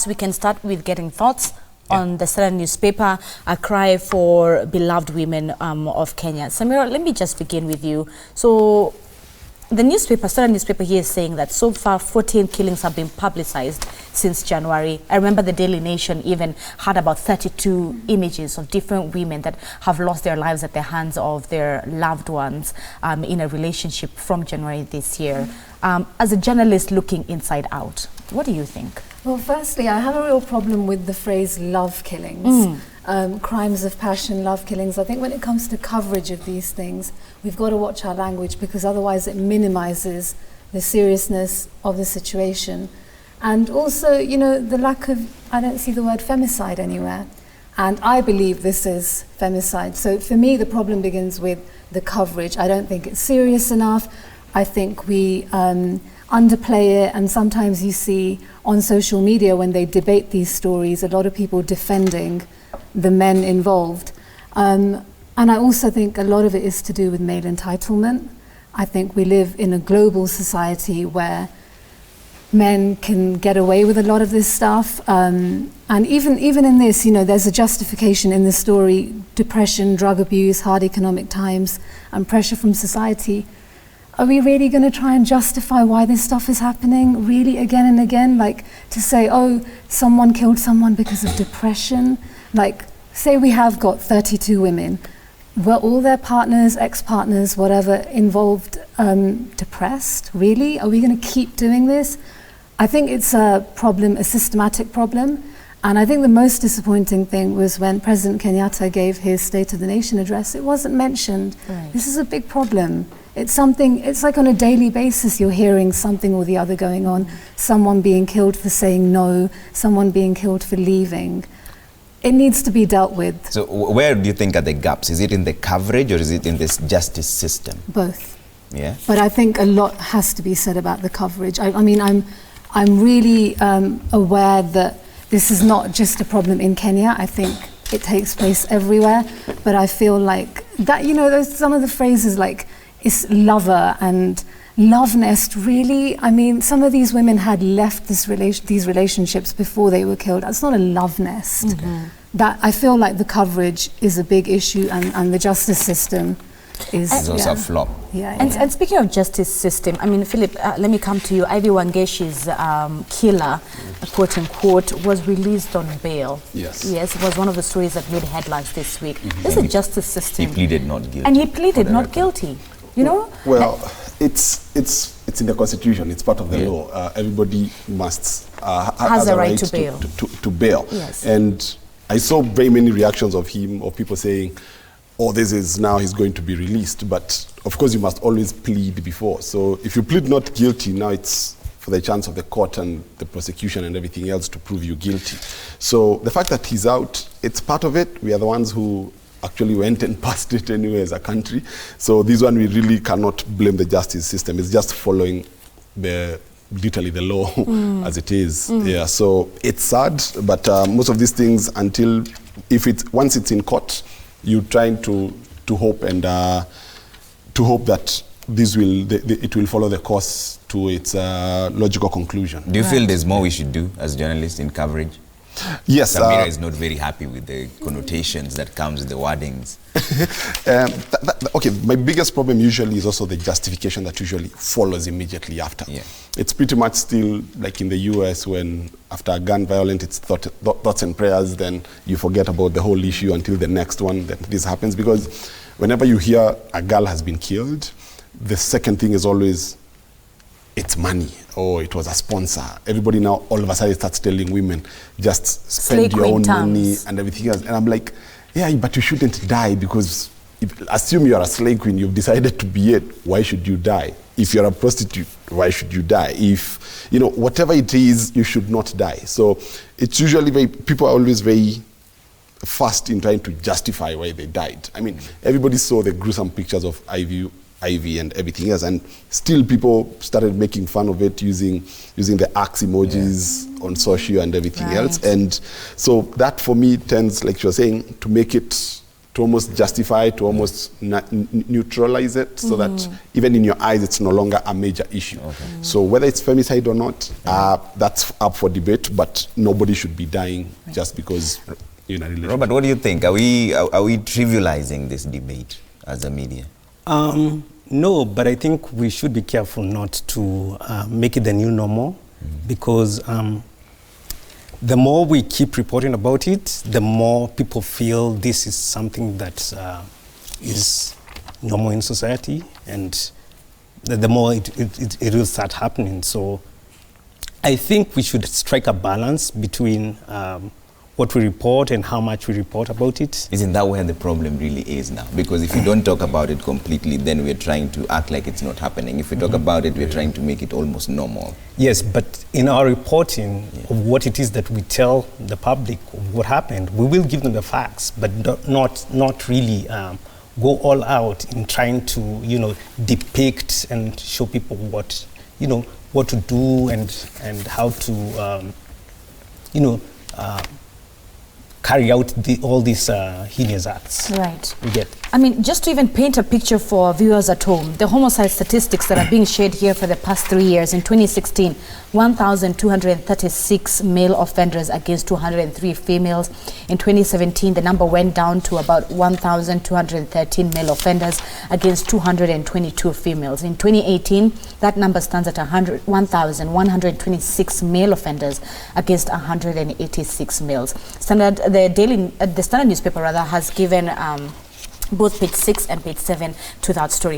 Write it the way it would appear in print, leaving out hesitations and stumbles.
We can start with getting thoughts on the Standard newspaper, a cry for beloved women of Kenya. Samira, let me just begin with you. So the newspaper, Standard newspaper here is saying that so far 14 killings have been publicized since January. I remember the Daily Nation even had about 32 images of different women that have lost their lives at the hands of their loved ones in a relationship from January this year. As a journalist looking inside out, what do you think? Well, firstly, I have a real problem with the phrase love killings, crimes of passion, love killings. I think when it comes to coverage of these things, we've got to watch our language because otherwise it minimizes the seriousness of the situation. And also, you know, the lack of, I don't see the word femicide anywhere. And I believe this is femicide. So for me, the problem begins with the coverage. I don't think it's serious enough. I think we underplay it, and sometimes you see on social media when they debate these stories, a lot of people defending the men involved. And I also think a lot of it is to do with male entitlement. I think we live in a global society where men can get away with a lot of this stuff. And even in this, you know, there's a justification in the story: depression, drug abuse, hard economic times, and pressure from society. Are we really going to try and justify why this stuff is happening really again and again? Like to say, oh, someone killed someone because of depression. Like, say we have got 32 women. Were all their partners, ex-partners, whatever, involved depressed? Really? Are we going to keep doing this? I think it's a problem, a systematic problem. And I think the most disappointing thing was when President Kenyatta gave his State of the Nation address, it wasn't mentioned. Right. This is a big problem. It's something, it's like on a daily basis you're hearing something or the other going on. Someone being killed for saying no, someone being killed for leaving. It needs to be dealt with. So where do you think are the gaps? Is it in the coverage or is it in this justice system? Both. Yeah. But I think a lot has to be said about the coverage. I mean, I'm really aware that this is not just a problem in Kenya. I think it takes place everywhere. But I feel like that, you know, there's some of the phrases like, it's lover and love nest, really? I mean, some of these women had left these relationships before they were killed. That's not a love nest. That I feel like the coverage is a big issue, and the justice system is also a flop. And speaking of justice system, I mean, Philip, let me come to you. Ivy Wangeshi's killer, quote unquote, was released on bail. Yes. Yes, it was one of the stories that made headlines this week. This is a justice system. He pleaded not guilty. And he pleaded not guilty. You know? Well, it's in the Constitution. It's part of the law. Everybody must has a right to bail. To bail. Yes. And I saw very many reactions of people saying, "Oh, this is now he's going to be released." But of course, you must always plead before. So if you plead not guilty, now it's for the chance of the court and the prosecution and everything else to prove you guilty. So the fact that he's out, it's part of it. We are the ones who actually went and passed it anyway as a country. So this one, we really cannot blame the justice system. It's just following literally the law as it is. Yeah, so it's sad, but most of these things, once it's in court, you're trying to hope and to hope that it will follow the course to its logical conclusion. Do you feel there's more we should do as journalists in coverage? Yes. Samira is not very happy with the connotations that comes with the wordings. Okay, my biggest problem usually is also the justification that usually follows immediately after. Yeah. It's pretty much still like in the US when after a gun violence, it's thoughts and prayers, then you forget about the whole issue until the next one that this happens. Because whenever you hear a girl has been killed, the second thing is always, it's money, or it was a sponsor. Everybody now all of a sudden starts telling women, just spend your own money and everything else. And I'm like, yeah, but you shouldn't die, because assume you're a slave queen, you've decided to be it, why should you die? If you're a prostitute, why should you die? If, you know, whatever it is, you should not die. So it's usually people are always very fast in trying to justify why they died. I mean, everybody saw the gruesome pictures of Ivy and everything else, and still people started making fun of it using the axe emojis on social and everything else. And so that for me tends, like you were saying, to make it to almost justify, to almost neutralize it, so that even in your eyes, it's no longer a major issue. So whether it's femicide or not, that's up for debate, but nobody should be dying just because you're in a relationship. Robert, what do you think? Are we trivializing this debate as a media? No, but I think we should be careful not to make it the new normal, because the more we keep reporting about it, the more people feel this is something that is normal in society, and the more it will start happening. So I think we should strike a balance between what we report and how much we report about it. Isn't that where the problem really is now? Because if we don't talk about it completely, then we're trying to act like it's not happening. If we talk about it, we're trying to make it almost normal. Yes, but in our reporting of what it is that we tell the public of what happened, we will give them the facts, but not really go all out in trying to, depict and show people what to do and how to, carry out all these heinous acts. Right. You get. I mean, just to even paint a picture for viewers at home, the homicide statistics that are being shared here for the past 3 years. In 2016, 1,236 male offenders against 203 females. In 2017, the number went down to about 1,213 male offenders against 222 females. In 2018, that number stands at 1,126 male offenders against 186 males. The Standard newspaper has given both page 6 and page 7 to that story.